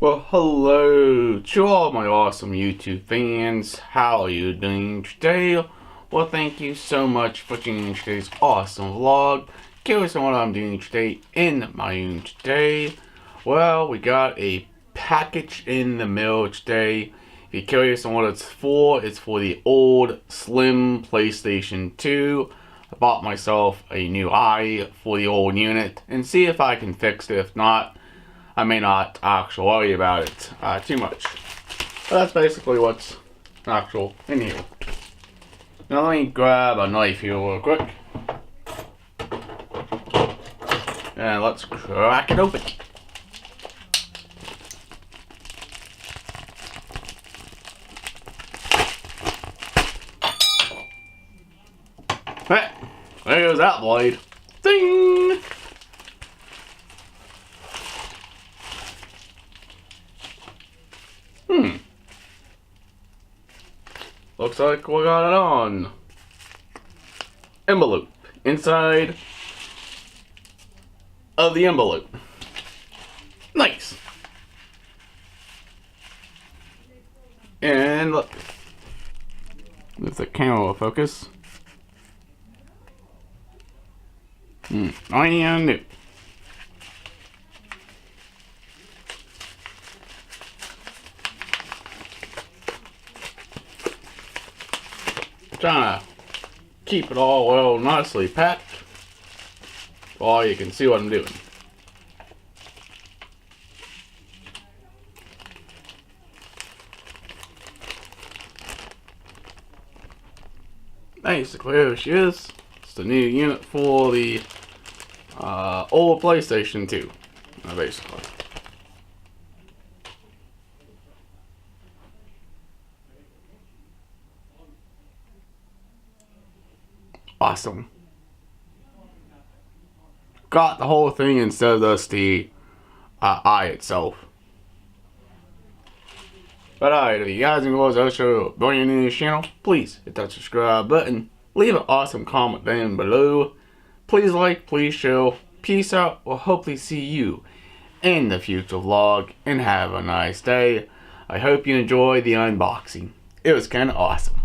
Well, hello to all my awesome YouTube fans. How are you doing today? Well, thank you so much for tuning in today's awesome vlog. Curious on what I'm doing today in my room today. Well, we got a package in the mail today. If you're curious on what it's for the old Slim PlayStation 2. I bought myself a new eye for the old unit and see if I can fix it. If not, I may not actually worry about it too much. But that's basically what's actual in here. Now let me grab a knife here real quick. And let's crack it open. Hey, there goes that blade. Ding! Looks like we got it on envelope inside of the envelope. Nice. And look, if the camera will focus. Brand new. Trying to keep it all well nicely packed while you can see what I'm doing. Basically, here she is. It's the new unit for the old PlayStation 2. Basically. Awesome. Got the whole thing instead of just the eye itself. But alright, if you guys enjoy this show, brand new to this channel, please hit that subscribe button. Leave an awesome comment down below. Please like, please share. Peace out. We'll hopefully see you in the future vlog. And have a nice day. I hope you enjoyed the unboxing. It was kind of awesome.